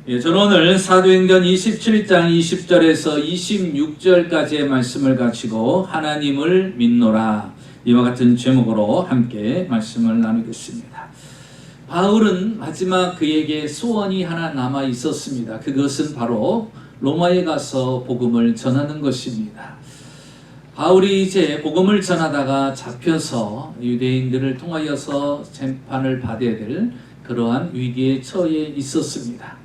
저는 오늘 사도행전 27장 20절에서 26절까지의 말씀을 가지고 하나님을 믿노라, 이와 같은 제목으로 함께 말씀을 나누겠습니다. 바울은 마지막 그에게 소원이 하나 남아 있었습니다. 그것은 바로 로마에 가서 복음을 전하는 것입니다. 바울이 이제 복음을 전하다가 잡혀서 유대인들을 통하여서 재판을 받아야 될 그러한 위기에 처해 있었습니다.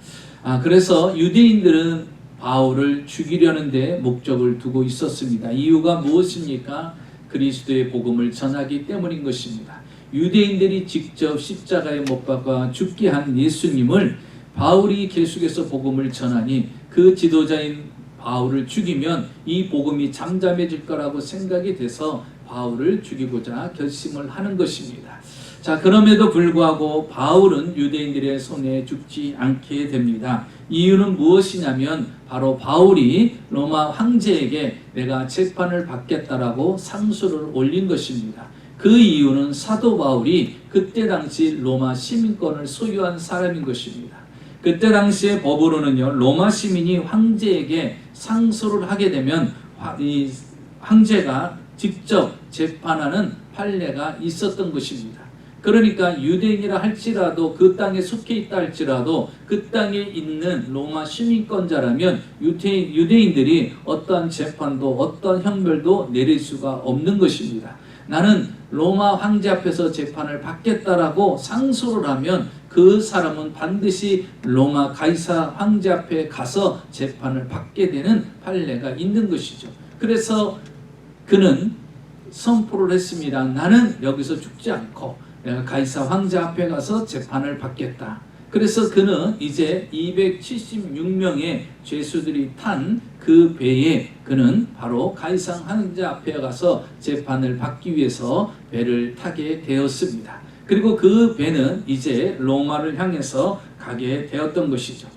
그래서 유대인들은 바울을 죽이려는 데 목적을 두고 있었습니다. 이유가 무엇입니까? 그리스도의 복음을 전하기 때문인 것입니다. 유대인들이 직접 십자가에 못 박아 죽게 한 예수님을 바울이 계속해서 복음을 전하니 그 지도자인 바울을 죽이면 이 복음이 잠잠해질 거라고 생각이 돼서 바울을 죽이고자 결심을 하는 것입니다. 그럼에도 불구하고 바울은 유대인들의 손에 죽지 않게 됩니다. 이유는 무엇이냐면 바로 바울이 로마 황제에게 내가 재판을 받겠다라고 상소를 올린 것입니다. 그 이유는 사도 바울이 그때 당시 로마 시민권을 소유한 사람인 것입니다. 그때 당시의 법으로는요, 로마 시민이 황제에게 상소를 하게 되면 이 황제가 직접 재판하는 판례가 있었던 것입니다. 그러니까 유대인이라 할지라도 그 땅에 속해 있다 할지라도 그 땅에 있는 로마 시민권자라면 유대인들이 어떠한 재판도 어떠한 형벌도 내릴 수가 없는 것입니다. 나는 로마 황제 앞에서 재판을 받겠다라고 상소를 하면 그 사람은 반드시 로마 가이사 황제 앞에 가서 재판을 받게 되는 판례가 있는 것이죠. 그래서 그는 선포를 했습니다. 나는 여기서 죽지 않고 내가 가이사 황제 앞에 가서 재판을 받겠다. 그래서 그는 이제 276명의 죄수들이 탄 그 배에 그는 바로 가이사 황제 앞에 가서 재판을 받기 위해서 배를 타게 되었습니다. 그리고 그 배는 이제 로마를 향해서 가게 되었던 것이죠.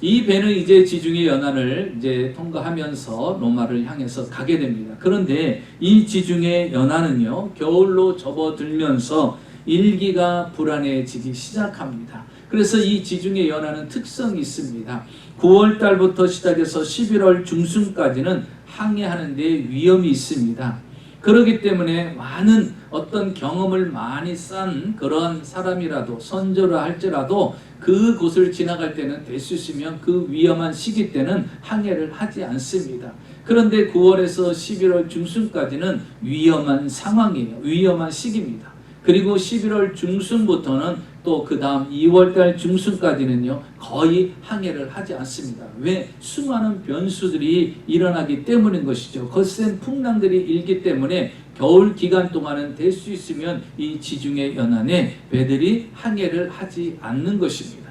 이 배는 이제 지중해 연안을 이제 통과하면서 로마를 향해서 가게 됩니다. 그런데 이 지중해 연안은요, 겨울로 접어들면서 일기가 불안해지기 시작합니다. 그래서 이 지중해 연안은 특성이 있습니다. 9월 달부터 시작해서 11월 중순까지는 항해하는 데 위험이 있습니다. 그렇기 때문에 많은 어떤 경험을 많이 쌓은 그런 사람이라도 선조라 할지라도 그곳을 지나갈 때는 될 수 있으면 그 위험한 시기 때는 항해를 하지 않습니다. 그런데 9월에서 11월 중순까지는 위험한 상황이에요. 위험한 시기입니다. 그리고 11월 중순부터는 또 그 다음 2월달 중순까지는요, 거의 항해를 하지 않습니다. 왜? 수많은 변수들이 일어나기 때문인 것이죠. 거센 풍랑들이 일기 때문에 겨울 기간 동안은 될 수 있으면 이 지중해 연안에 배들이 항해를 하지 않는 것입니다.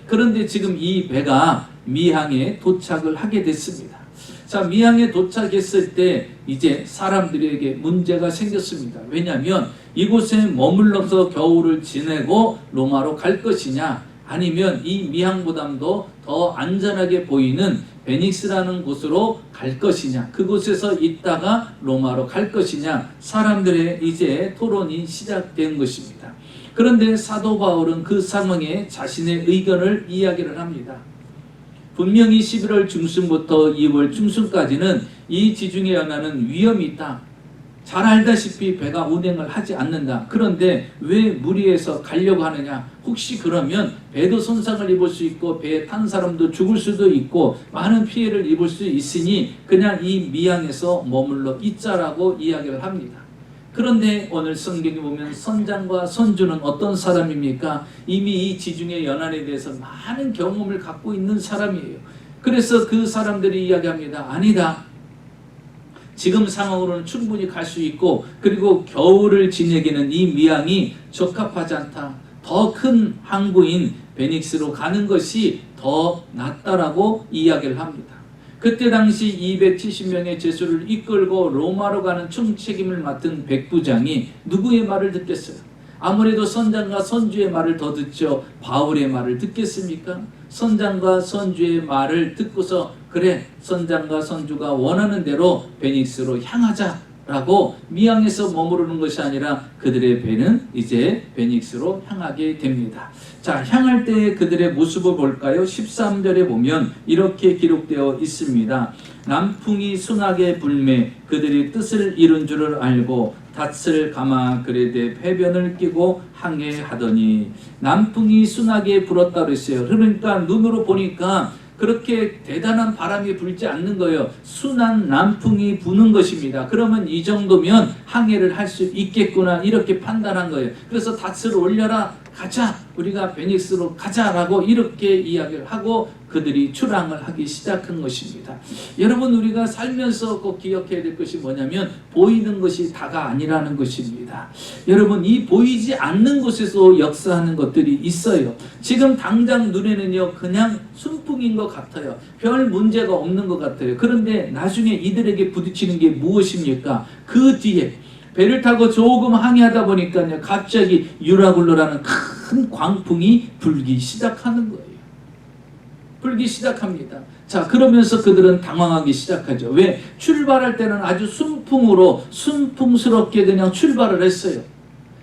그런데 지금 이 배가 미항에 도착을 하게 됐습니다. 미항에 도착했을 때 이제 사람들에게 문제가 생겼습니다. 왜냐하면 이곳에 머물러서 겨울을 지내고 로마로 갈 것이냐, 아니면 이 미항보다도 더 안전하게 보이는 베닉스라는 곳으로 갈 것이냐, 그곳에서 있다가 로마로 갈 것이냐, 사람들의 이제 토론이 시작된 것입니다. 그런데 사도 바울은 그 상황에 자신의 의견을 이야기를 합니다. 분명히 11월 중순부터 2월 중순까지는 이 지중해 연안은 위험이 있다. 잘 알다시피 배가 운행을 하지 않는다. 그런데 왜 무리해서 가려고 하느냐? 혹시 그러면 배도 손상을 입을 수 있고 배에 탄 사람도 죽을 수도 있고 많은 피해를 입을 수 있으니 그냥 이 미항에서 머물러 있자라고 이야기를 합니다. 그런데 오늘 성경에 보면 선장과 선주는 어떤 사람입니까? 이미 이 지중해 연안에 대해서 많은 경험을 갖고 있는 사람이에요. 그래서 그 사람들이 이야기합니다. 아니다. 지금 상황으로는 충분히 갈 수 있고, 그리고 겨울을 지내기는 이 미항이 적합하지 않다. 더 큰 항구인 베닉스로 가는 것이 더 낫다라고 이야기를 합니다. 그때 당시 270명의 죄수를 이끌고 로마로 가는 총책임을 맡은 백부장이 누구의 말을 듣겠어요? 아무래도 선장과 선주의 말을 더 듣죠. 바울의 말을 듣겠습니까? 선장과 선주의 말을 듣고서 그래, 선장과 선주가 원하는 대로 베닉스로 향하자, 라고 미양에서 머무르는 것이 아니라 그들의 배는 이제 베닉스로 향하게 됩니다. 자, 향할 때 그들의 모습을 볼까요? 13절에 보면 이렇게 기록되어 있습니다. 남풍이 순하게 불매 그들이 뜻을 이룬 줄을 알고 닷을 감아 그레데 패변을 끼고 항해하더니. 남풍이 순하게 불었다 그랬어요. 그러니까 눈으로 보니까 그렇게 대단한 바람이 불지 않는 거예요. 순한 남풍이 부는 것입니다. 그러면 이 정도면 항해를 할 수 있겠구나 이렇게 판단한 거예요. 그래서 닷을 올려라, 가자, 우리가 베닉스로 가자라고 이렇게 이야기를 하고 그들이 출항을 하기 시작한 것입니다. 여러분, 우리가 살면서 꼭 기억해야 될 것이 뭐냐면 보이는 것이 다가 아니라는 것입니다. 여러분, 이 보이지 않는 곳에서 역사하는 것들이 있어요. 지금 당장 눈에는요 그냥 순풍인 것 같아요. 별 문제가 없는 것 같아요. 그런데 나중에 이들에게 부딪히는 게 무엇입니까? 그 뒤에 배를 타고 조금 항해하다 보니까요 갑자기 유라굴로라는 큰 광풍이 불기 시작하는 거예요. 불기 시작합니다. 자, 그러면서 그들은 당황하기 시작하죠. 왜? 출발할 때는 아주 순풍으로 순풍스럽게 그냥 출발을 했어요.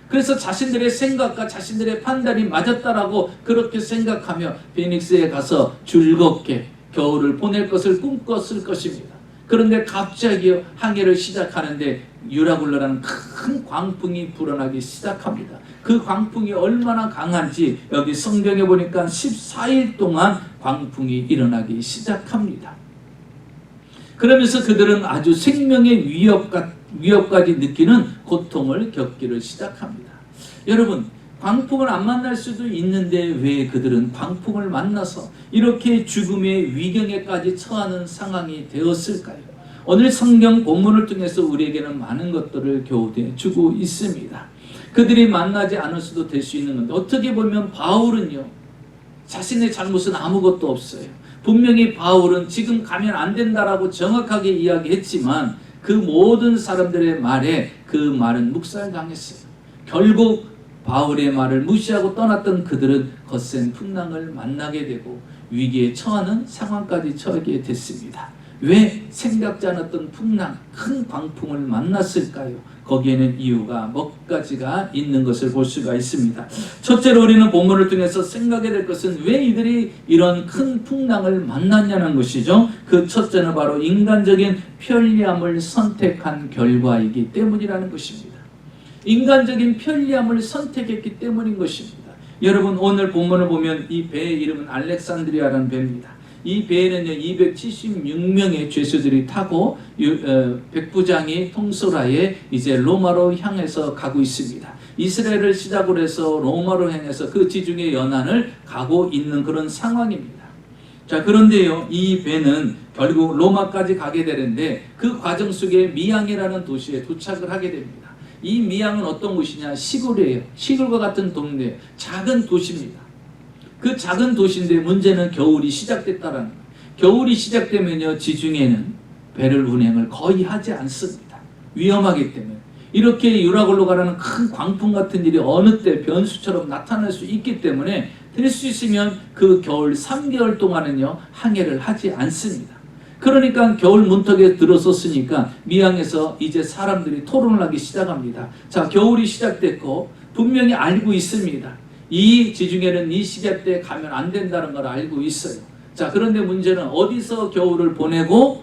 그래서 자신들의 생각과 자신들의 판단이 맞았다라고 그렇게 생각하며 베닉스에 가서 즐겁게 겨울을 보낼 것을 꿈꿨을 것입니다. 그런데 갑자기 항해를 시작하는데 유라굴로라는 큰 광풍이 불어나기 시작합니다. 그 광풍이 얼마나 강한지 여기 성경에 보니까 14일 동안 광풍이 일어나기 시작합니다. 그러면서 그들은 아주 생명의 위협까지 느끼는 고통을 겪기를 시작합니다. 여러분, 광풍을 안 만날 수도 있는데 왜 그들은 광풍을 만나서 이렇게 죽음의 위경에까지 처하는 상황이 되었을까요? 오늘 성경 본문을 통해서 우리에게는 많은 것들을 교훈해 주고 있습니다. 그들이 만나지 않을 수도 될 수 있는 건데, 어떻게 보면 바울은요 자신의 잘못은 아무것도 없어요. 분명히 바울은 지금 가면 안 된다라고 정확하게 이야기했지만 그 모든 사람들의 말에 그 말은 묵살당했어요. 결국 바울의 말을 무시하고 떠났던 그들은 거센 풍랑을 만나게 되고 위기에 처하는 상황까지 처하게 됐습니다. 왜 생각지 않았던 풍랑, 큰 광풍을 만났을까요? 거기에는 이유가 몇 가지가 있는 것을 볼 수가 있습니다. 첫째로 우리는 본문을 통해서 생각해야 될 것은 왜 이들이 이런 큰 풍랑을 만났냐는 것이죠. 그 첫째는 바로 인간적인 편리함을 선택한 결과이기 때문이라는 것입니다. 인간적인 편리함을 선택했기 때문인 것입니다. 여러분, 오늘 본문을 보면 이 배의 이름은 알렉산드리아라는 배입니다. 이 배에는요 276명의 죄수들이 타고 백부장이 통솔하에 이제 로마로 향해서 가고 있습니다. 이스라엘을 시작으로 해서 로마로 향해서 그 지중해 연안을 가고 있는 그런 상황입니다. 자, 그런데요 이 배는 결국 로마까지 가게 되는데 그 과정 속에 미양이라는 도시에 도착을 하게 됩니다. 이 미양은 어떤 곳이냐? 시골이에요. 시골과 같은 동네, 작은 도시입니다. 그 작은 도시인데 문제는 겨울이 시작됐다라는 거예요. 겨울이 시작되면요 지중해는 배를 운행을 거의 하지 않습니다. 위험하기 때문에. 이렇게 유라굴로 가라는 큰 광풍 같은 일이 어느 때 변수처럼 나타날 수 있기 때문에 될 수 있으면 그 겨울 3개월 동안은요 항해를 하지 않습니다. 그러니까 겨울 문턱에 들어섰으니까 미양에서 이제 사람들이 토론을 하기 시작합니다. 자, 겨울이 시작됐고 분명히 알고 있습니다. 이 지중해는 이 시대 때 가면 안 된다는 걸 알고 있어요. 자, 그런데 문제는 어디서 겨울을 보내고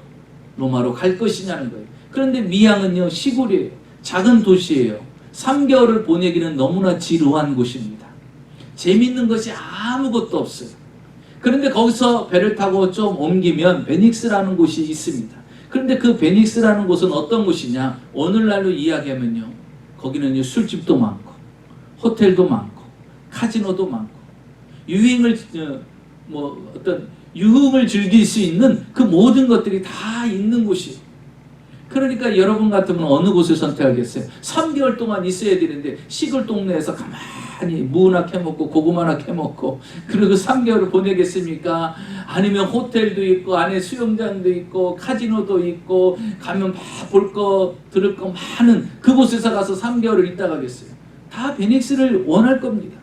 로마로 갈 것이냐는 거예요. 그런데 미양은요 시골이에요. 작은 도시예요. 3개월을 보내기는 너무나 지루한 곳입니다. 재밌는 것이 아무것도 없어요. 그런데 거기서 배를 타고 좀 옮기면 베닉스라는 곳이 있습니다. 그런데 그 베닉스라는 곳은 어떤 곳이냐? 오늘날로 이야기하면요 거기는 술집도 많고 호텔도 많고 카지노도 많고 유흥을 어떤 유흥을 즐길 수 있는 그 모든 것들이 다 있는 곳이에요. 그러니까 여러분 같으면 어느 곳을 선택하겠어요? 3개월 동안 있어야 되는데 시골 동네에서 가만히 무나 캐먹고 고구마나 캐먹고 그리고 3개월을 보내겠습니까? 아니면 호텔도 있고 안에 수영장도 있고 카지노도 있고 가면 막 볼 거 들을 거 많은 그곳에서 가서 3개월을 있다 가겠어요? 다 베닉스를 원할 겁니다.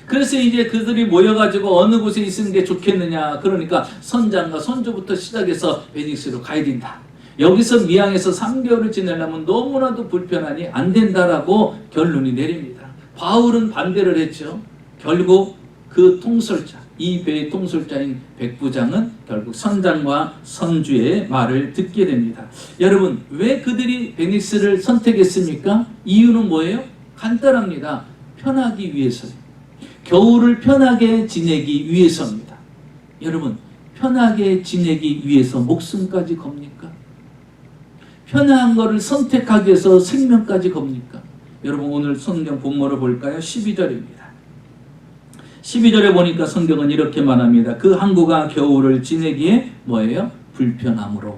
그래서 이제 그들이 모여가지고 어느 곳에 있는 게 좋겠느냐? 그러니까 선장과 선조부터 시작해서 베닉스로 가야 된다. 여기서 미양에서 3개월을 지내려면 너무나도 불편하니 안 된다라고 결론이 내립니다. 바울은 반대를 했죠. 결국 그 통솔자, 이 배의 통솔자인 백부장은 결국 선장과 선주의 말을 듣게 됩니다. 여러분, 왜 그들이 베닉스를 선택했습니까? 이유는 뭐예요? 간단합니다. 편하기 위해서요. 겨울을 편하게 지내기 위해서입니다. 여러분, 편하게 지내기 위해서 목숨까지 겁니까? 편한 거를 선택하기 위해서 생명까지 겁니까? 여러분, 오늘 성경 본문을 볼까요? 12절입니다. 12절에 보니까 성경은 이렇게 말합니다. 그 항구가 겨울을 지내기에 뭐예요? 불편함으로.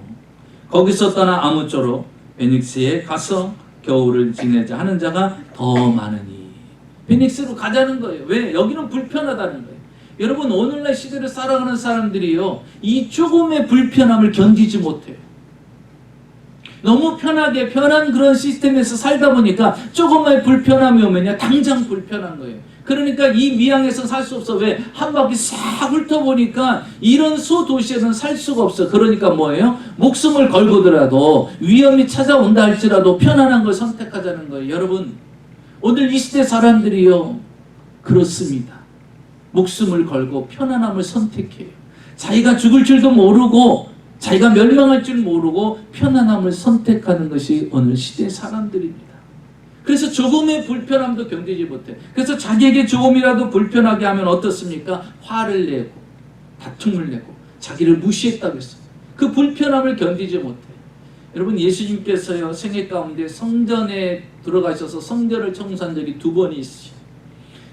거기서 떠나 아무쪼록 베닉스에 가서 겨울을 지내자 하는 자가 더 많으니. 베닉스로 가자는 거예요. 왜? 여기는 불편하다는 거예요. 여러분, 오늘날 시대를 살아가는 사람들이요, 이 조금의 불편함을 견디지 못해요. 너무 편하게 편한 그런 시스템에서 살다 보니까 조금의 불편함이 오면요, 당장 불편한 거예요. 그러니까 이 미양에서 살 수 없어. 왜? 한 바퀴 싹 훑어보니까 이런 소도시에는 살 수가 없어. 그러니까 뭐예요? 목숨을 걸고더라도 위험이 찾아온다 할지라도 편안한 걸 선택하자는 거예요. 여러분, 오늘 이 시대 사람들이요, 그렇습니다. 목숨을 걸고 편안함을 선택해요. 자기가 죽을 줄도 모르고 자기가 멸망할 줄 모르고 편안함을 선택하는 것이 오늘 시대의 사람들입니다. 그래서 조금의 불편함도 견디지 못해. 그래서 자기에게 조금이라도 불편하게 하면 어떻습니까? 화를 내고 다툼을 내고 자기를 무시했다고 했어요. 그 불편함을 견디지 못해. 여러분, 예수님께서요, 생애 가운데 성전에 들어가셔서 성전을 청소한 적이 2번이 있으시죠.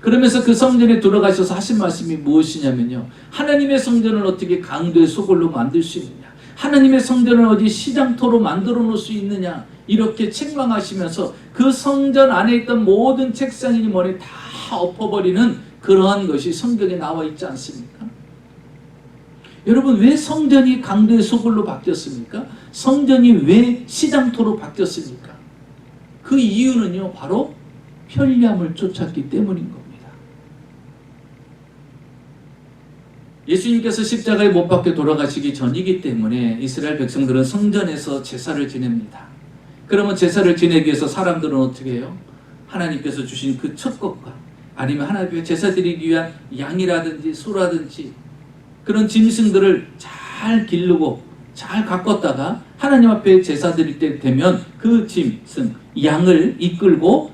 그러면서 그 성전에 들어가셔서 하신 말씀이 무엇이냐면요, 하나님의 성전을 어떻게 강도의 소굴로 만들 수 있느냐, 하나님의 성전을 어디 시장터로 만들어 놓을 수 있느냐, 이렇게 책망하시면서 그 성전 안에 있던 모든 책상이니 뭐니 다 엎어버리는 그러한 것이 성경에 나와 있지 않습니까? 여러분, 왜 성전이 강도의 소굴로 바뀌었습니까? 성전이 왜 시장터로 바뀌었습니까? 그 이유는요, 바로 편리함을 쫓았기 때문인 겁니다. 예수님께서 십자가에 못 박혀 돌아가시기 전이기 때문에 이스라엘 백성들은 성전에서 제사를 지냅니다. 그러면 제사를 지내기 위해서 사람들은 어떻게 해요? 하나님께서 주신 그 첫 것과 아니면 하나님께 제사 드리기 위한 양이라든지 소라든지 그런 짐승들을 잘 기르고 잘 가꿨다가 하나님 앞에 제사 드릴 때 되면 그 짐승, 양을 이끌고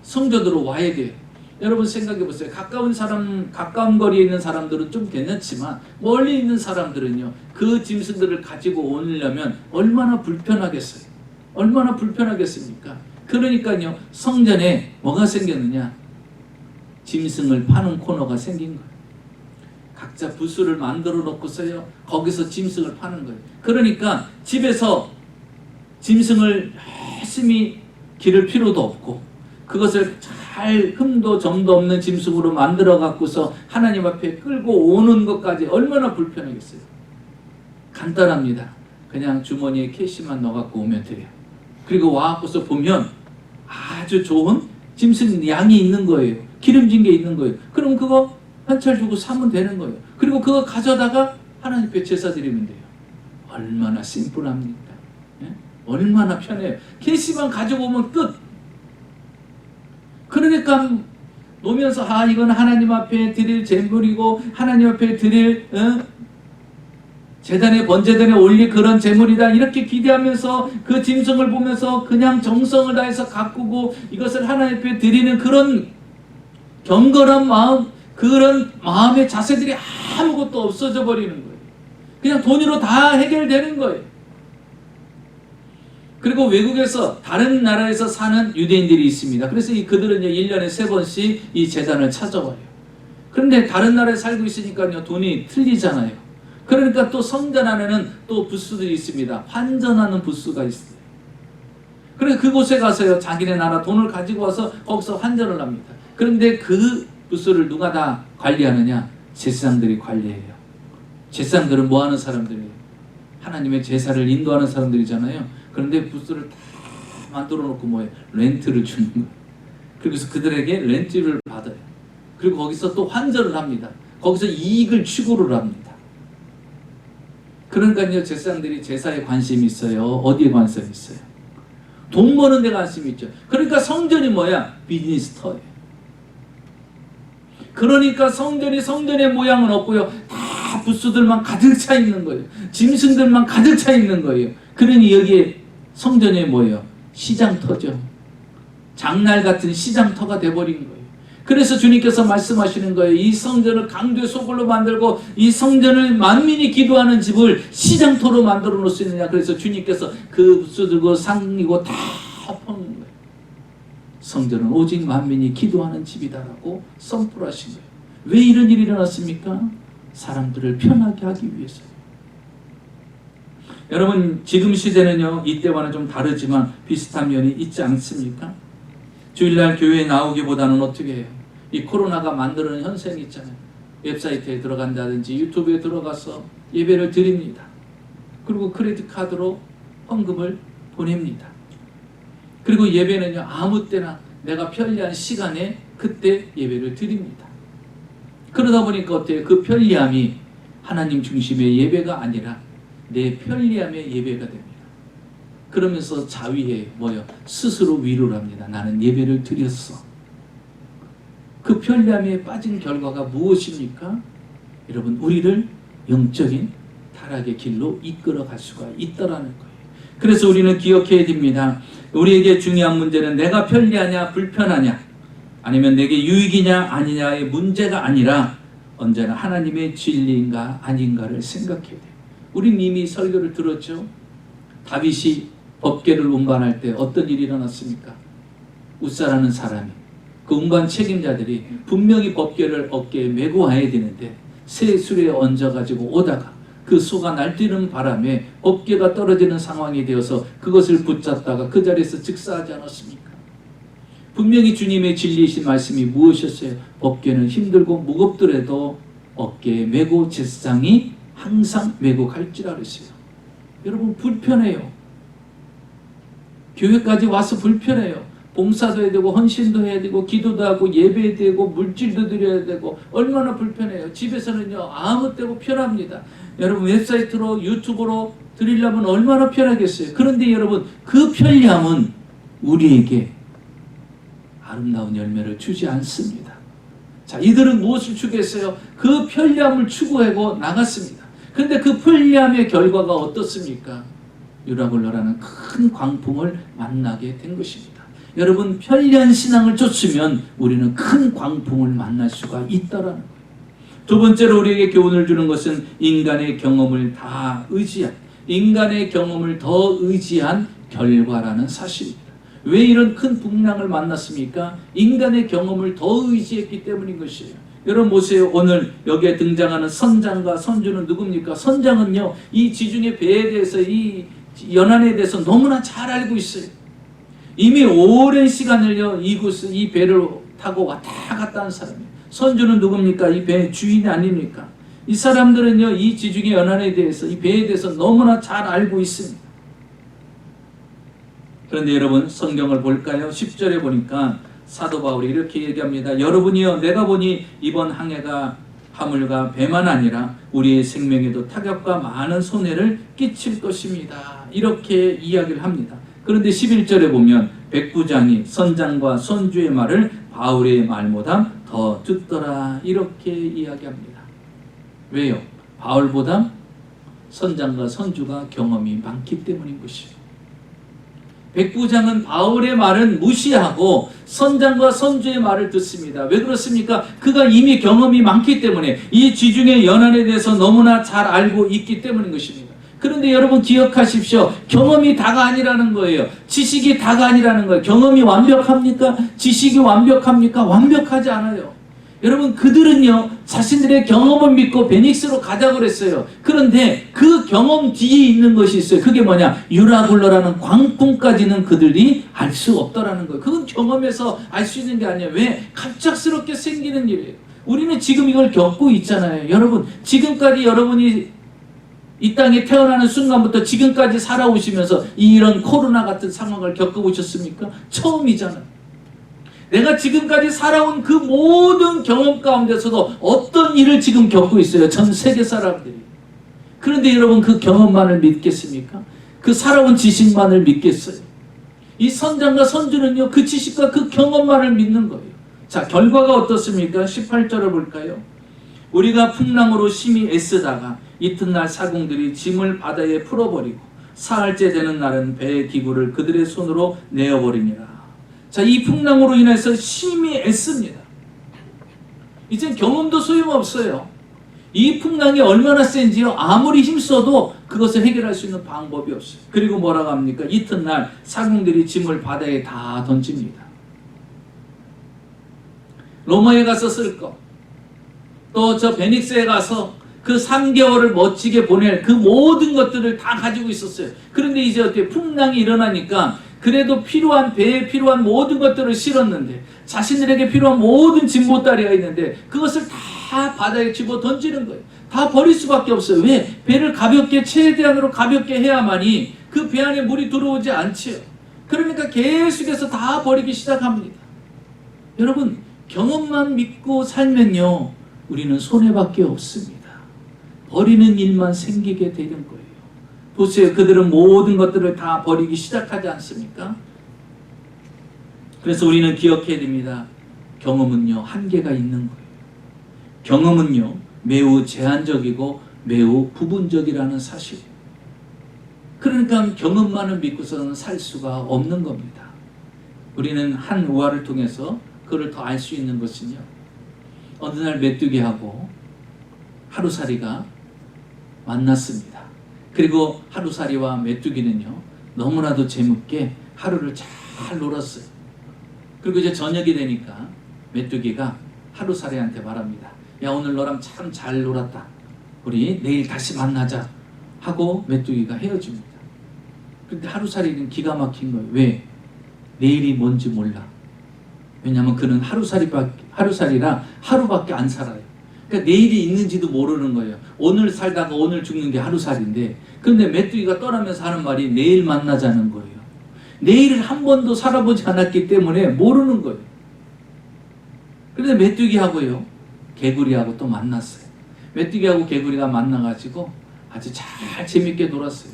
성전으로 와야 돼요. 여러분, 생각해 보세요. 가까운 거리에 있는 사람들은 좀 괜찮지만 멀리 있는 사람들은요, 그 짐승들을 가지고 오려면 얼마나 불편하겠어요. 얼마나 불편하겠습니까? 그러니까요, 성전에 뭐가 생겼느냐? 짐승을 파는 코너가 생긴 거예요. 각자 부스를 만들어 놓고서요, 거기서 짐승을 파는 거예요. 그러니까 집에서 짐승을 열심히 기를 필요도 없고, 그것을 잘 흠도 점도 없는 짐승으로 만들어 갖고서 하나님 앞에 끌고 오는 것까지 얼마나 불편하겠어요. 간단합니다. 그냥 주머니에 캐시만 넣어 갖고 오면 돼요. 그리고 와갖고서 보면 아주 좋은 짐승 양이 있는 거예요. 기름진 게 있는 거예요. 그럼 그거 한철 주고 사면 되는 거예요. 그리고 그거 가져다가 하나님 앞에 제사 드리면 돼요. 얼마나 심플합니까? 예? 얼마나 편해요. 캐시만 가지고 오면 끝. 그러니까 놓으면서 이건 하나님 앞에 드릴 제물이고 하나님 앞에 드릴 제단에 번제단에 올릴 그런 제물이다, 이렇게 기대하면서 그 짐승을 보면서 그냥 정성을 다해서 가꾸고 이것을 하나님 앞에 드리는 그런 경건한 마음, 그런 마음의 자세들이 아무것도 없어져 버리는 거예요. 그냥 돈으로 다 해결되는 거예요. 그리고 외국에서 다른 나라에서 사는 유대인들이 있습니다. 그래서 그들은 1년에 3번씩 이 제단을 찾아와요. 그런데 다른 나라에 살고 있으니까요, 돈이 틀리잖아요. 그러니까 또 성전 안에는 또 부스들이 있습니다. 환전하는 부스가 있어요. 그래서 그곳에 가서요, 자기네 나라 돈을 가지고 와서 거기서 환전을 합니다. 그런데 그 부스를 누가 다 관리하느냐? 제사장들이 관리해요. 제사장들은 뭐 하는 사람들이에요? 하나님의 제사를 인도하는 사람들이잖아요. 그런데 부스를 다 만들어 놓고 뭐예요? 렌트를 주는 거예요. 그래서 그들에게 렌트를 받아요. 그리고 거기서 또 환전을 합니다. 거기서 이익을 추구를 합니다. 그러니까요, 제사장들이 제사에 관심이 있어요. 어디에 관심이 있어요? 돈 버는 데 관심이 있죠. 그러니까 성전이 뭐야? 비즈니스터예요. 그러니까 성전의 모양은 없고요. 다 부스들만 가득 차 있는 거예요. 짐승들만 가득 차 있는 거예요. 그러니 여기에 성전이 뭐예요? 시장터죠. 장날 같은 시장터가 돼버린 거예요. 그래서 주님께서 말씀하시는 거예요. 이 성전을 강도의 소굴로 만들고 이 성전을 만민이 기도하는 집을 시장터로 만들어 놓을 수 있느냐. 그래서 주님께서 그 부스들고 상이고 다 퍼는 거예요. 성전은 오직 만민이 기도하는 집이다라고 선포를 하신 거예요. 왜 이런 일이 일어났습니까? 사람들을 편하게 하기 위해서요. 여러분, 지금 시대는요, 이때와는 좀 다르지만 비슷한 면이 있지 않습니까? 주일날 교회에 나오기보다는 어떻게 해요? 이 코로나가 만드는 현상이 있잖아요. 웹사이트에 들어간다든지 유튜브에 들어가서 예배를 드립니다. 그리고 크레딧 카드로 헌금을 보냅니다. 그리고 예배는요, 아무 때나 내가 편리한 시간에 그때 예배를 드립니다. 그러다 보니까 어때요? 그 편리함이 하나님 중심의 예배가 아니라 내 편리함의 예배가 됩니다. 그러면서 자위에 뭐요? 스스로 위로를 합니다. 나는 예배를 드렸어. 그 편리함에 빠진 결과가 무엇입니까? 여러분, 우리를 영적인 타락의 길로 이끌어 갈 수가 있다라는 거예요. 그래서 우리는 기억해야 됩니다. 우리에게 중요한 문제는 내가 편리하냐 불편하냐 아니면 내게 유익이냐 아니냐의 문제가 아니라 언제나 하나님의 진리인가 아닌가를 생각해야 돼요. 우린 이미 설교를 들었죠. 다윗이 법궤를 운반할 때 어떤 일이 일어났습니까? 웃사라는 사람이 그 운반 책임자들이 분명히 법궤를 어깨에 메고 와야 되는데 새 수레에 얹어가지고 오다가 그 소가 날뛰는 바람에 법궤가 떨어지는 상황이 되어서 그것을 붙잡다가 그 자리에서 즉사하지 않았습니까? 분명히 주님의 진리이신 말씀이 무엇이었어요? 법궤는 힘들고 무겁더라도 어깨에 메고 제사장이 항상 메고 갈지라 그랬어요. 여러분, 불편해요. 교회까지 와서 불편해요. 봉사도 해야 되고 헌신도 해야 되고 기도도 하고 예배해야 되고 물질도 드려야 되고 얼마나 불편해요. 집에서는요, 아무 때고 편합니다. 여러분, 웹사이트로 유튜브로 드리려면 얼마나 편하겠어요. 그런데 여러분, 그 편리함은 우리에게 아름다운 열매를 주지 않습니다. 자, 이들은 무엇을 추구했어요? 그 편리함을 추구하고 나갔습니다. 그런데 그 편리함의 결과가 어떻습니까? 유라굴로라는 큰 광풍을 만나게 된 것입니다. 여러분, 편리한 신앙을 쫓으면 우리는 큰 광풍을 만날 수가 있다라는 거예요. 두 번째로 우리에게 교훈을 주는 것은 인간의 경험을 다 의지한, 인간의 경험을 더 의지한 결과라는 사실입니다. 왜 이런 큰 풍랑을 만났습니까? 인간의 경험을 더 의지했기 때문인 것이에요. 여러분 보세요. 오늘 여기에 등장하는 선장과 선주는 누굽니까? 선장은요, 이 지중해 배에 대해서, 이 연안에 대해서 너무나 잘 알고 있어요. 이미 오랜 시간을요, 이 배를 타고 왔다 갔다 하는 사람이에요. 선주는 누굽니까? 이 배의 주인이 아닙니까? 이 사람들은요, 이 지중해 연안에 대해서, 이 배에 대해서 너무나 잘 알고 있습니다. 그런데 여러분, 성경을 볼까요? 10절에 보니까 사도 바울이 이렇게 얘기합니다. 여러분이요, 내가 보니 이번 항해가 화물과 배만 아니라 우리의 생명에도 타격과 많은 손해를 끼칠 것입니다. 이렇게 이야기를 합니다. 그런데 11절에 보면 백부장이 선장과 선주의 말을 바울의 말보다 더 듣더라, 이렇게 이야기합니다. 왜요? 바울보다 선장과 선주가 경험이 많기 때문인 것이에요. 백부장은 바울의 말은 무시하고 선장과 선주의 말을 듣습니다. 왜 그렇습니까? 그가 이미 경험이 많기 때문에, 이 지중해 연안에 대해서 너무나 잘 알고 있기 때문인 것입니다. 그런데 여러분 기억하십시오. 경험이 다가 아니라는 거예요. 지식이 다가 아니라는 거예요. 경험이 완벽합니까? 지식이 완벽합니까? 완벽하지 않아요. 여러분, 그들은요, 자신들의 경험을 믿고 베닉스로 가자고 그랬어요. 그런데 그 경험 뒤에 있는 것이 있어요. 그게 뭐냐? 유라굴로라는 광풍까지는 그들이 알 수 없다라는 거예요. 그건 경험에서 알 수 있는 게 아니에요. 왜? 갑작스럽게 생기는 일이에요. 우리는 지금 이걸 겪고 있잖아요. 여러분, 지금까지 여러분이 이 땅에 태어나는 순간부터 지금까지 살아오시면서 이런 코로나 같은 상황을 겪어보셨습니까? 처음이잖아요. 내가 지금까지 살아온 그 모든 경험 가운데서도 어떤 일을 지금 겪고 있어요. 전 세계 사람들이. 그런데 여러분 그 경험만을 믿겠습니까? 그 살아온 지식만을 믿겠어요? 이 선장과 선주는요, 그 지식과 그 경험만을 믿는 거예요. 자, 결과가 어떻습니까? 18절을 볼까요? 우리가 풍랑으로 심히 애쓰다가 이튿날 사공들이 짐을 바다에 풀어버리고 사흘째 되는 날은 배의 기구를 그들의 손으로 내어버리니라. 자, 이 풍랑으로 인해서 심히 애씁니다. 이젠 경험도 소용없어요. 이 풍랑이 얼마나 센지요, 아무리 힘써도 그것을 해결할 수 있는 방법이 없어요. 그리고 뭐라고 합니까? 이튿날 사공들이 짐을 바다에 다 던집니다. 로마에 가서 쓸 거, 또 저 베닉스에 가서 그 3개월을 멋지게 보낼 그 모든 것들을 다 가지고 있었어요. 그런데 이제 어떻게 풍랑이 일어나니까 그래도 필요한, 배에 필요한 모든 것들을 실었는데, 자신들에게 필요한 모든 짐보따리가 있는데 그것을 다 바다에 집어 던지는 거예요. 다 버릴 수밖에 없어요. 왜? 배를 가볍게, 최대한으로 가볍게 해야만이 그 배 안에 물이 들어오지 않지요. 그러니까 계속해서 다 버리기 시작합니다. 여러분, 경험만 믿고 살면요, 우리는 손해밖에 없습니다. 버리는 일만 생기게 되는 거예요. 보세요. 그들은 모든 것들을 다 버리기 시작하지 않습니까? 그래서 우리는 기억해야 됩니다. 경험은요, 한계가 있는 거예요. 경험은요, 매우 제한적이고 매우 부분적이라는 사실. 그러니까 경험만을 믿고서는 살 수가 없는 겁니다. 우리는 한 우화를 통해서 그걸 더 알 수 있는 것은요, 어느 날 메뚜기하고 하루살이가 만났습니다. 그리고 하루살이와 메뚜기는요, 너무나도 재밌게 하루를 잘 놀았어요. 그리고 이제 저녁이 되니까 메뚜기가 하루살이한테 말합니다. 야, 오늘 너랑 참 잘 놀았다. 우리 내일 다시 만나자 하고 메뚜기가 헤어집니다. 그런데 하루살이는 기가 막힌 거예요. 왜? 내일이 뭔지 몰라. 왜냐하면 그는 하루살이라 하루밖에 안 살아요. 그러니까 내일이 있는지도 모르는 거예요. 오늘 살다가 오늘 죽는 게 하루살인데, 그런데 메뚜기가 떠나면서 하는 말이 내일 만나자는 거예요. 내일을 한 번도 살아보지 않았기 때문에 모르는 거예요. 그런데 메뚜기하고요, 개구리하고 또 만났어요. 메뚜기하고 개구리가 만나가지고 아주 잘 재밌게 놀았어요.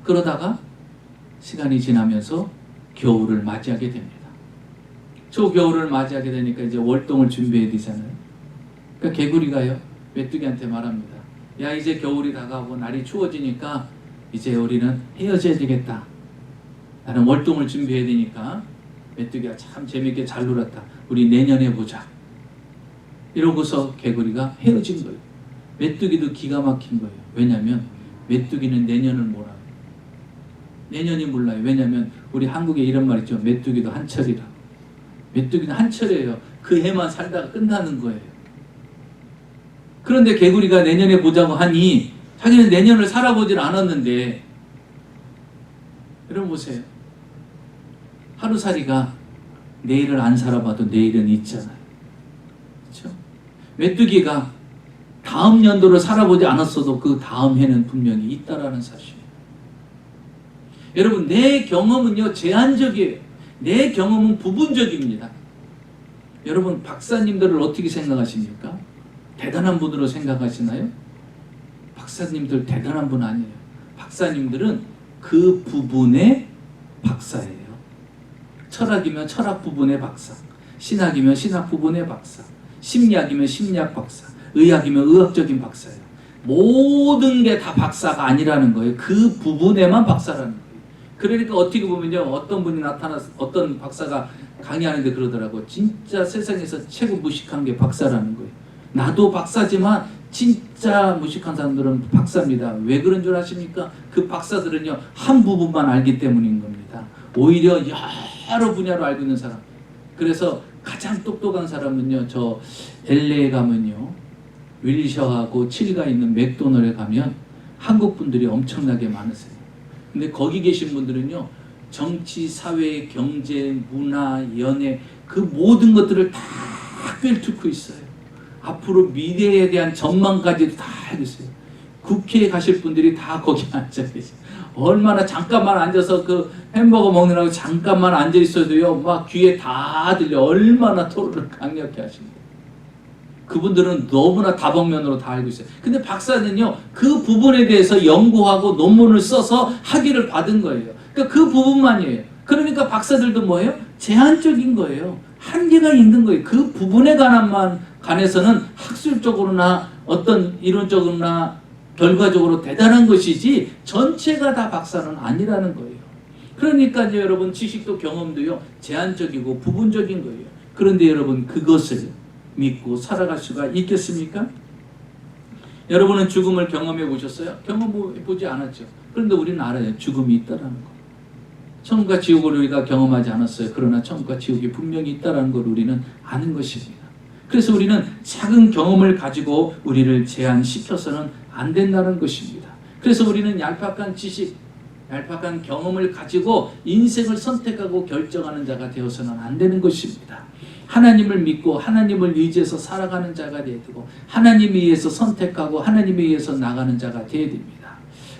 그러다가 시간이 지나면서 겨울을 맞이하게 됩니다. 초겨울을 맞이하게 되니까 이제 월동을 준비해야 되잖아요. 그러니까 개구리가요, 메뚜기한테 말합니다. 야, 이제 겨울이 다가오고 날이 추워지니까 이제 우리는 헤어져야 되겠다. 나는 월동을 준비해야 되니까 메뚜기가 참 재밌게 잘 놀았다. 우리 내년에 보자. 이러고서 개구리가 헤어진 거예요. 메뚜기도 기가 막힌 거예요. 왜냐하면 메뚜기는 내년을 몰라요. 내년이 몰라요. 왜냐하면 우리 한국에 이런 말 있죠. 메뚜기도 한철이라. 메뚜기는 한철이에요. 그 해만 살다가 끝나는 거예요. 그런데 개구리가 내년에 보자고 하니 자기는 내년을 살아보질 않았는데, 여러분 보세요. 하루살이가 내일을 안 살아봐도 내일은 있잖아요. 그렇죠? 메뚜기가 다음 연도를 살아보지 않았어도 그 다음 해는 분명히 있다라는 사실. 여러분, 내 경험은요, 제한적이에요. 내 경험은 부분적입니다. 여러분, 박사님들을 어떻게 생각하십니까? 대단한 분으로 생각하시나요? 박사님들 대단한 분 아니에요. 박사님들은 그 부분의 박사예요. 철학이면 철학 부분의 박사, 신학이면 신학 부분의 박사, 심리학이면 심리학 박사, 의학이면 의학적인 박사예요. 모든 게 다 박사가 아니라는 거예요. 그 부분에만 박사라는 거예요. 그러니까 어떻게 보면요, 어떤 분이 나타나서 어떤 박사가 강의하는데 그러더라고. 진짜 세상에서 최고 무식한 게 박사라는 거예요. 나도 박사지만 진짜 무식한 사람들은 박사입니다. 왜 그런 줄 아십니까? 그 박사들은요, 한 부분만 알기 때문인 겁니다. 오히려 여러 분야로 알고 있는 사람. 그래서 가장 똑똑한 사람은요, 저 LA에 가면요, 윌셔하고 칠가 있는 맥도널드에 가면 한국 분들이 엄청나게 많으세요. 근데 거기 계신 분들은요, 정치, 사회, 경제, 문화, 연애, 그 모든 것들을 다 꿰뚫고 있어요. 앞으로 미래에 대한 전망까지도 다 알고 있어요. 국회에 가실 분들이 다 거기 앉아 계세요. 얼마나 잠깐만 앉아서 그 햄버거 먹느라고 잠깐만 앉아 있어도요, 막 귀에 다 들려. 얼마나 토론을 강력히 하십니다. 그분들은 너무나 다방면으로 다 알고 있어요. 근데 박사는요, 그 부분에 대해서 연구하고 논문을 써서 학위를 받은 거예요. 그러니까 그 부분만이에요. 그러니까 박사들도 뭐예요? 제한적인 거예요. 한계가 있는 거예요. 그 부분에 관해서는 학술적으로나 어떤 이론적으로나 결과적으로 대단한 것이지 전체가 다 박사는 아니라는 거예요. 그러니까요, 여러분, 지식도 경험도요, 제한적이고 부분적인 거예요. 그런데 여러분, 그것을 믿고 살아갈 수가 있겠습니까? 여러분은 죽음을 경험해 보셨어요? 경험해 보지 않았죠. 그런데 우리는 알아요. 죽음이 있다라는 거. 천국과 지옥을 우리가 경험하지 않았어요. 그러나 천국과 지옥이 분명히 있다라는 걸 우리는 아는 것입니다. 그래서 우리는 작은 경험을 가지고 우리를 제한시켜서는 안 된다는 것입니다. 그래서 우리는 얄팍한 지식, 얄팍한 경험을 가지고 인생을 선택하고 결정하는 자가 되어서는 안 되는 것입니다. 하나님을 믿고 하나님을 의지해서 살아가는 자가 되어야 되고, 하나님에 의해서 선택하고 하나님에 의해서 나가는 자가 되어야 됩니다.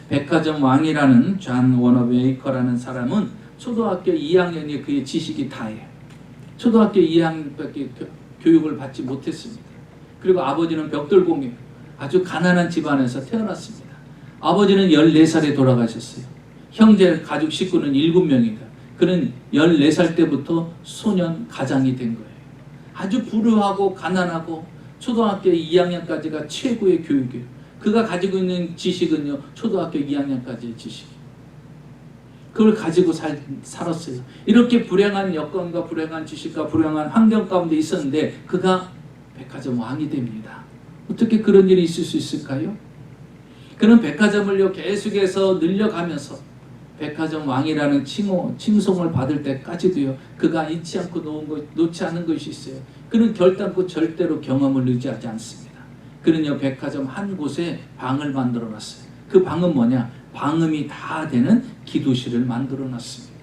백화점 왕이라는 존 워너베이커라는 사람은 초등학교 2학년이 그의 지식이 다예요. 초등학교 2학년밖에 교육을 받지 못했습니다. 그리고 아버지는 벽돌공이에요. 아주 가난한 집안에서 태어났습니다. 아버지는 14살에 돌아가셨어요. 형제 가족 식구는 7명이다. 그는 14살 때부터 소년 가장이 된 거예요. 아주 불우하고 가난하고 초등학교 2학년까지가 최고의 교육이에요. 그가 가지고 있는 지식은요, 초등학교 2학년까지의 지식이에요. 그걸 가지고 살았어요. 이렇게 불행한 여건과 불행한 지식과 불행한 환경 가운데 있었는데 그가 백화점 왕이 됩니다. 어떻게 그런 일이 있을 수 있을까요? 그는 백화점을요, 계속해서 늘려가면서 백화점 왕이라는 칭송을 받을 때까지도요, 그가 잊지 않고 놓지 않은 것이 있어요. 그는 결단코 절대로 경험을 의지하지 않습니다. 그는요, 백화점 한 곳에 방을 만들어 놨어요. 그 방은 뭐냐? 방음이 다 되는 기도실을 만들어 놨습니다.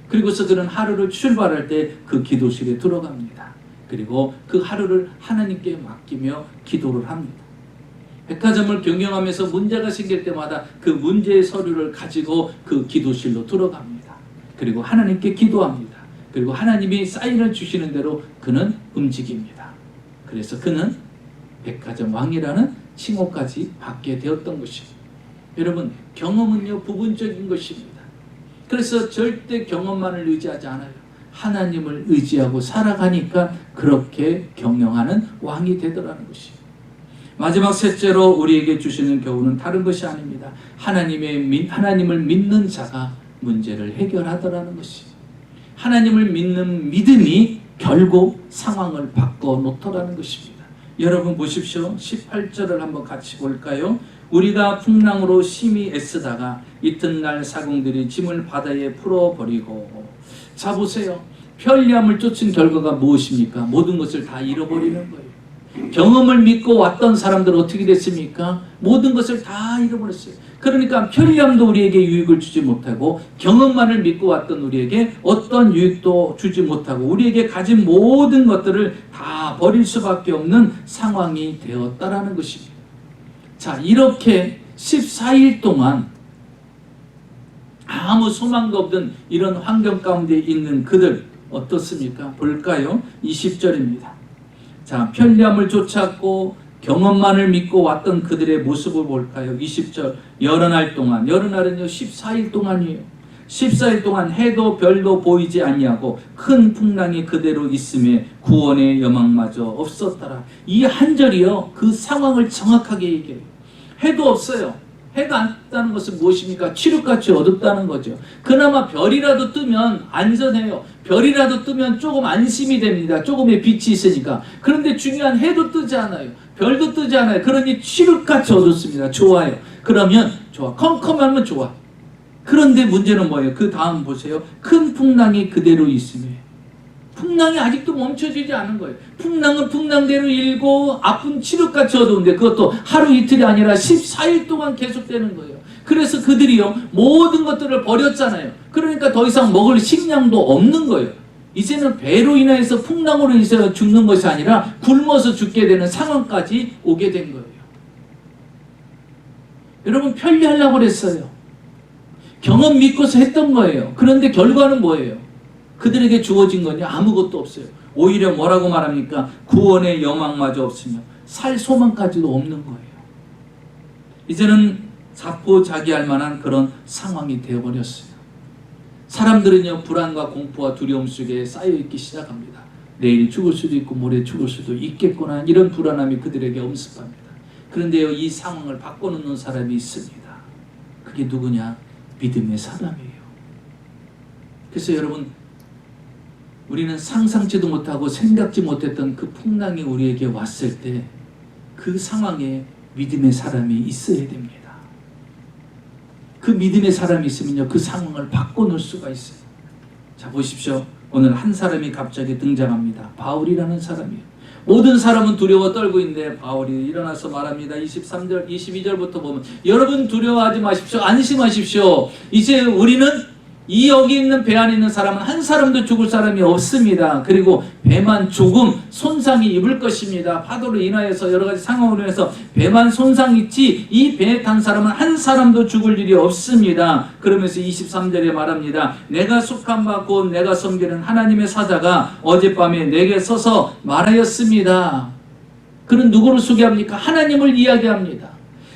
그리고서 그는 하루를 출발할 때 그 기도실에 들어갑니다. 그리고 그 하루를 하나님께 맡기며 기도를 합니다. 백화점을 경영하면서 문제가 생길 때마다 그 문제의 서류를 가지고 그 기도실로 들어갑니다. 그리고 하나님께 기도합니다. 그리고 하나님이 사인을 주시는 대로 그는 움직입니다. 그래서 그는 백화점 왕이라는 칭호까지 받게 되었던 것입니다. 여러분, 경험은요, 부분적인 것입니다. 그래서 절대 경험만을 의지하지 않아요. 하나님을 의지하고 살아가니까 그렇게 경영하는 왕이 되더라는 것입니다. 마지막 셋째로 우리에게 주시는 교훈은 다른 것이 아닙니다. 하나님을 믿는 자가 문제를 해결하더라는 것입니다. 하나님을 믿는 믿음이 결국 상황을 바꿔놓더라는 것입니다. 여러분 보십시오. 18절을 한번 같이 볼까요? 우리가 풍랑으로 심히 애쓰다가 이튿날 사공들이 짐을 바다에 풀어버리고. 자 보세요. 편리함을 쫓은 결과가 무엇입니까? 모든 것을 다 잃어버리는 거예요. 경험을 믿고 왔던 사람들은 어떻게 됐습니까? 모든 것을 다 잃어버렸어요. 그러니까 편리함도 우리에게 유익을 주지 못하고 경험만을 믿고 왔던 우리에게 어떤 유익도 주지 못하고 우리에게 가진 모든 것들을 다 버릴 수밖에 없는 상황이 되었다라는 것입니다. 자, 이렇게 14일 동안 아무 소망도 없던 이런 환경 가운데 있는 그들 어떻습니까? 볼까요? 20절입니다. 자, 편리함을 쫓았고 경험만을 믿고 왔던 그들의 모습을 볼까요? 20절. 여러 날 동안, 여러 날은요 14일 동안이에요. 14일 동안 해도 별도 보이지 아니하고 큰 풍랑이 그대로 있음에 구원의 여망마저 없었더라. 이 한 절이요, 그 상황을 정확하게 얘기해요. 해도 없어요. 해가 안 떴다는 것은 무엇입니까? 칠흑같이 어둡다는 거죠. 그나마 별이라도 뜨면 안전해요. 별이라도 뜨면 조금 안심이 됩니다. 조금의 빛이 있으니까. 그런데 중요한 해도 뜨지 않아요. 별도 뜨지 않아요. 그러니 칠흑같이 어둡습니다. 좋아요. 그러면 좋아. 컴컴하면 좋아. 그런데 문제는 뭐예요? 그 다음 보세요. 큰 풍랑이 그대로 있음에. 풍랑이 아직도 멈춰지지 않은 거예요. 풍랑은 풍랑대로 일고 아픈 칠흑같이 어두운데 그것도 하루 이틀이 아니라 14일 동안 계속되는 거예요. 그래서 그들이요 모든 것들을 버렸잖아요. 그러니까 더 이상 먹을 식량도 없는 거예요. 이제는 배로 인해서 풍랑으로 인해서 죽는 것이 아니라 굶어서 죽게 되는 상황까지 오게 된 거예요. 여러분, 편리하려고 그랬어요. 경험 믿고서 했던 거예요. 그런데 결과는 뭐예요? 그들에게 주어진 건요 아무것도 없어요. 오히려 뭐라고 말합니까? 구원의 여망마저 없으며 살 소망까지도 없는 거예요. 이제는 자포자기할 만한 그런 상황이 되어버렸어요. 사람들은요 불안과 공포와 두려움 속에 쌓여있기 시작합니다. 내일 죽을 수도 있고 모레 죽을 수도 있겠구나, 이런 불안함이 그들에게 엄습합니다. 그런데요 이 상황을 바꿔놓는 사람이 있습니다. 그게 누구냐? 믿음의 사람이에요. 그래서 여러분, 우리는 상상치도 못하고 생각지 못했던 그 풍랑이 우리에게 왔을 때 그 상황에 믿음의 사람이 있어야 됩니다. 그 믿음의 사람이 있으면요 그 상황을 바꿔놓을 수가 있어요. 자 보십시오. 오늘 한 사람이 갑자기 등장합니다. 바울이라는 사람이에요. 모든 사람은 두려워 떨고 있는데 바울이 일어나서 말합니다. 23절, 22절부터 보면 여러분 두려워하지 마십시오. 안심하십시오. 이제 우리는 이 여기 있는 배 안에 있는 사람은 한 사람도 죽을 사람이 없습니다. 그리고 배만 조금 손상이 입을 것입니다. 파도로 인하여서 여러 가지 상황으로 인해서 배만 손상 있지 이 배에 탄 사람은 한 사람도 죽을 일이 없습니다. 그러면서 23절에 말합니다. 내가 속한 바 곧 내가 섬기는 하나님의 사자가 어젯밤에 내게 서서 말하였습니다. 그는 누구를 소개합니까? 하나님을 이야기합니다.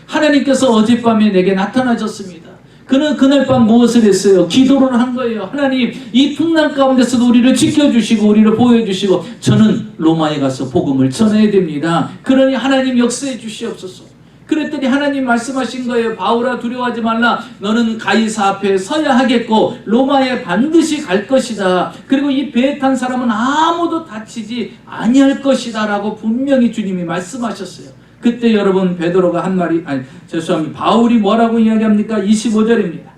하나님께서 어젯밤에 내게 나타나셨습니다. 그는 그날 밤 무엇을 했어요? 기도를 한 거예요. 하나님, 이 풍랑 가운데서도 우리를 지켜주시고 우리를 보호해주시고 저는 로마에 가서 복음을 전해야 됩니다. 그러니 하나님 역사해 주시옵소서. 그랬더니 하나님 말씀하신 거예요. 바울아 두려워하지 말라. 너는 가이사 앞에 서야 하겠고 로마에 반드시 갈 것이다. 그리고 이 배에 탄 사람은 아무도 다치지 아니할 것이다 라고 분명히 주님이 말씀하셨어요. 그때 여러분 베드로가 한 말이 바울이 뭐라고 이야기합니까? 25절입니다.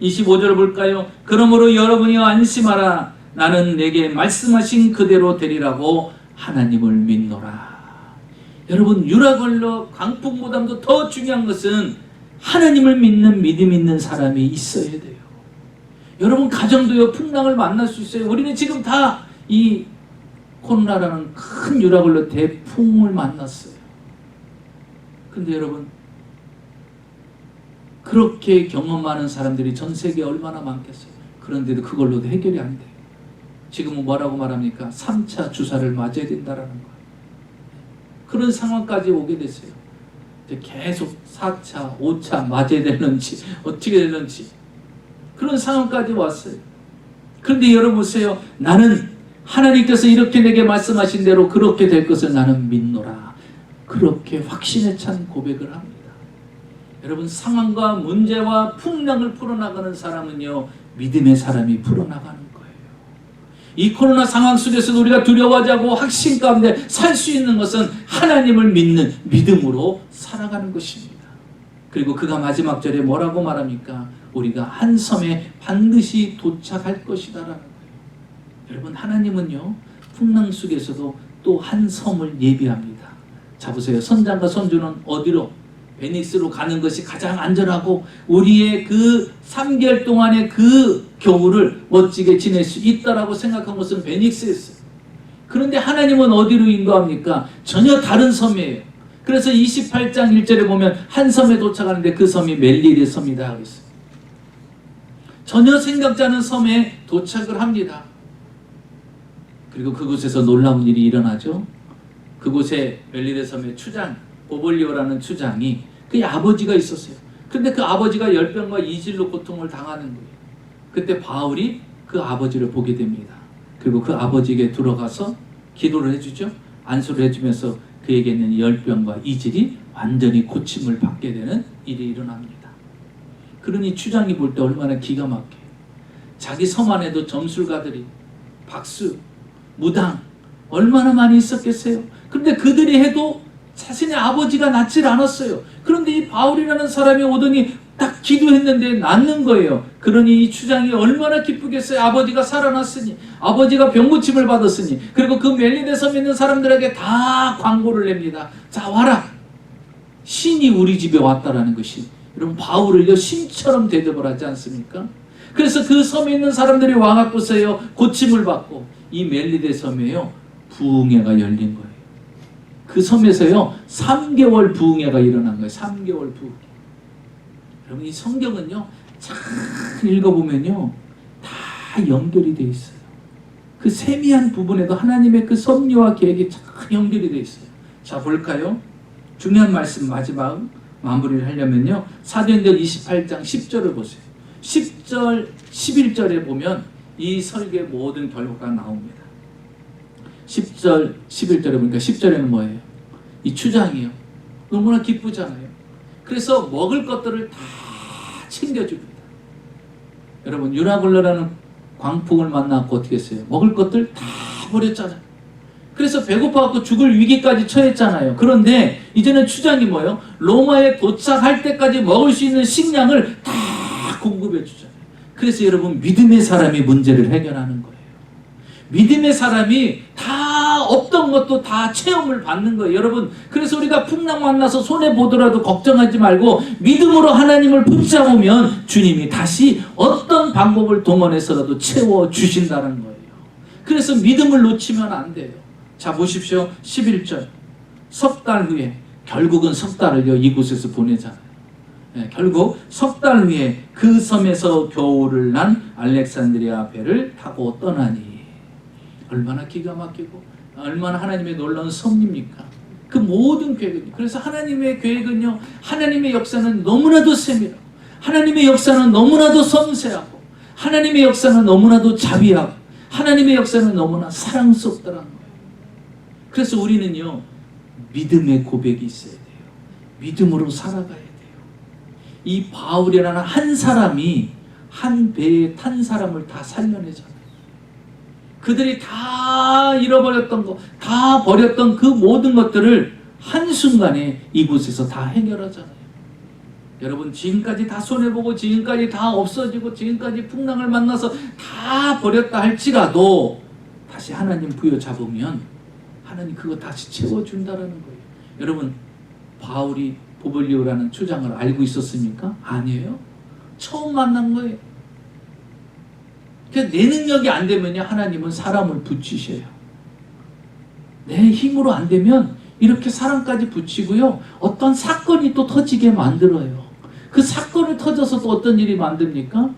25절을 볼까요? 그러므로 여러분이 안심하라. 나는 내게 말씀하신 그대로 되리라고 하나님을 믿노라. 여러분 유라굴로 강풍보다도 더 중요한 것은 하나님을 믿는 믿음 있는 사람이 있어야 돼요. 여러분 가정도요 풍랑을 만날 수 있어요. 우리는 지금 다 이 코로나라는 큰 유라굴로 대풍을 만났어요. 근데 여러분 그렇게 경험 많은 사람들이 전 세계에 얼마나 많겠어요. 그런데도 그걸로도 해결이 안 돼요. 지금은 뭐라고 말합니까? 3차 주사를 맞아야 된다라는 거예요. 그런 상황까지 오게 됐어요. 계속 4차, 5차 맞아야 되는지 어떻게 되는지 그런 상황까지 왔어요. 그런데 여러분 보세요. 나는 하나님께서 이렇게 내게 말씀하신 대로 그렇게 될 것을 나는 믿노라. 그렇게 확신에 찬 고백을 합니다. 여러분 상황과 문제와 풍랑을 풀어나가는 사람은요 믿음의 사람이 풀어나가는 거예요. 이 코로나 상황 속에서도 우리가 두려워하지 않고 확신 가운데 살 수 있는 것은 하나님을 믿는 믿음으로 살아가는 것입니다. 그리고 그가 마지막 절에 뭐라고 말합니까? 우리가 한 섬에 반드시 도착할 것이다 라는 거예요. 여러분 하나님은요 풍랑 속에서도 또 한 섬을 예비합니다. 자 보세요. 선장과 선주는 어디로? 베니스로 가는 것이 가장 안전하고 우리의 그 3개월 동안의 그 겨울을 멋지게 지낼 수 있다라고 생각한 것은 베니스였어요. 그런데 하나님은 어디로 인도합니까? 전혀 다른 섬이에요. 그래서 28장 1절에 보면 한 섬에 도착하는데 그 섬이 멜릴의 섬이다 그랬어요. 전혀 생각지 않은 섬에 도착을 합니다. 그리고 그곳에서 놀라운 일이 일어나죠. 그곳에 멜릴의 섬의 추장 보볼리오라는 추장이 그의 아버지가 있었어요. 근데 그 아버지가 열병과 이질로 고통을 당하는 거예요. 그때 바울이 그 아버지를 보게 됩니다. 그리고 그 아버지에게 들어가서 기도를 해주죠. 안수를 해주면서 그에게 있는 열병과 이질이 완전히 고침을 받게 되는 일이 일어납니다. 그러니 추장이 볼 때 얼마나 기가 막혀요. 자기 섬 안에도 점술가들이 박수, 무당 얼마나 많이 있었겠어요. 그런데 그들이 해도 자신의 아버지가 낫질 않았어요. 그런데 이 바울이라는 사람이 오더니 딱 기도했는데 낫는 거예요. 그러니 이 추장이 얼마나 기쁘겠어요. 아버지가 살아났으니, 아버지가 병고침을 받았으니. 그리고 그 멜리데 섬에 있는 사람들에게 다 광고를 냅니다. 자 와라. 신이 우리 집에 왔다라는 것이 여러분 바울을요 신처럼 대접을 하지 않습니까? 그래서 그 섬에 있는 사람들이 와갖고서요 고침을 받고 이 멜리데 섬에요 부흥회가 열린 거예요. 그 섬에서요 3개월 부흥회가 일어난 거예요. 3개월 부흥회. 여러분 이 성경은요 잘 읽어보면요 다 연결이 돼 있어요. 그 세미한 부분에도 하나님의 그 섭리와 계획이 잘 연결이 돼 있어요. 자, 볼까요? 중요한 말씀 마지막 마무리를 하려면요, 사도행전 28장 10절을 보세요. 10절, 11절에 보면 이 설계의 모든 결과가 나옵니다. 10절, 11절에 보니까 10절에는 뭐예요? 이 추장이요. 너무나 기쁘잖아요. 그래서 먹을 것들을 다 챙겨줍니다. 여러분, 유라굴라라는 광풍을 만나고 어떻게 했어요? 먹을 것들 다 버렸잖아요. 그래서 배고파갖고 죽을 위기까지 처했잖아요. 그런데 이제는 추장이 뭐예요? 로마에 도착할 때까지 먹을 수 있는 식량을 다 공급해 주잖아요. 그래서 여러분, 믿음의 사람이 문제를 해결하는 거예요. 믿음의 사람이 다 없던 것도 다 체험을 받는 거예요. 여러분, 그래서 우리가 풍랑 만나서 손해보더라도 걱정하지 말고 믿음으로 하나님을 붙잡으면 주님이 다시 어떤 방법을 동원해서라도 채워주신다는 거예요. 그래서 믿음을 놓치면 안 돼요. 자, 보십시오. 11절. 석 달 후에, 결국은 석 달을요, 이곳에서 보내잖아요. 결국 석 달 후에 그 섬에서 겨울을 난 알렉산드리아 배를 타고 떠나니, 얼마나 기가 막히고 얼마나 하나님의 놀라운 섭리입니까? 그 모든 계획은요. 그래서 하나님의 계획은요, 하나님의 역사는 너무나도 세밀하고, 하나님의 역사는 너무나도 섬세하고, 하나님의 역사는 너무나도 자비하고, 하나님의 역사는 너무나 사랑스럽다는 거예요. 그래서 우리는요, 믿음의 고백이 있어야 돼요. 믿음으로 살아가야 돼요. 이 바울이라는 한 사람이 한 배에 탄 사람을 다 살려내잖아요. 그들이 다 잃어버렸던 거, 다 버렸던 그 모든 것들을 한순간에 이곳에서 다 해결하잖아요. 여러분, 지금까지 다 손해보고 지금까지 다 없어지고 지금까지 풍랑을 만나서 다 버렸다 할지라도 다시 하나님 부여잡으면 하나님 그거 다시 채워준다라는 거예요. 여러분, 바울이 보블리오라는 추장을 알고 있었습니까? 아니에요. 처음 만난 거예요. 그러니까 내 능력이 안 되면요, 하나님은 사람을 붙이셔요. 내 힘으로 안 되면 이렇게 사람까지 붙이고요, 어떤 사건이 또 터지게 만들어요. 그 사건을 터져서 또 어떤 일이 만듭니까?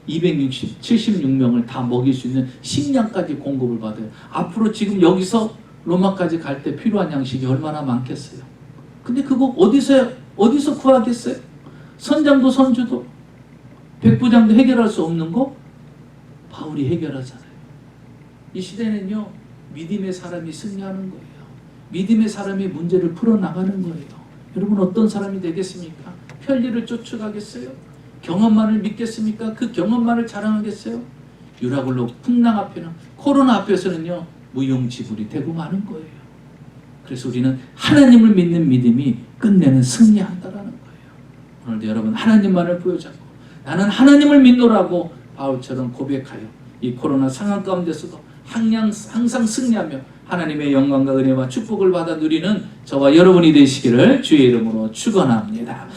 276명을 다 먹일 수 있는 식량까지 공급을 받아요. 앞으로 지금 여기서 로마까지 갈 때 필요한 양식이 얼마나 많겠어요. 근데 그거 어디서 구하겠어요? 선장도 선주도 백부장도 해결할 수 없는 거 바울이 해결하잖아요. 이 시대는요, 믿음의 사람이 승리하는 거예요. 믿음의 사람이 문제를 풀어나가는 거예요. 여러분, 어떤 사람이 되겠습니까? 편리를 쫓아가겠어요? 경험만을 믿겠습니까? 그 경험만을 자랑하겠어요? 유라굴로 풍랑 앞에는, 코로나 앞에서는요, 무용지물이 되고 마는 거예요. 그래서 우리는 하나님을 믿는 믿음이 끝내는 승리한다라는 거예요. 오늘도 여러분, 하나님만을 부여잡고 나는 하나님을 믿노라고 바울처럼 고백하여 이 코로나 상황 가운데서도 항상 승리하며 하나님의 영광과 은혜와 축복을 받아 누리는 저와 여러분이 되시기를 주의 이름으로 축원합니다.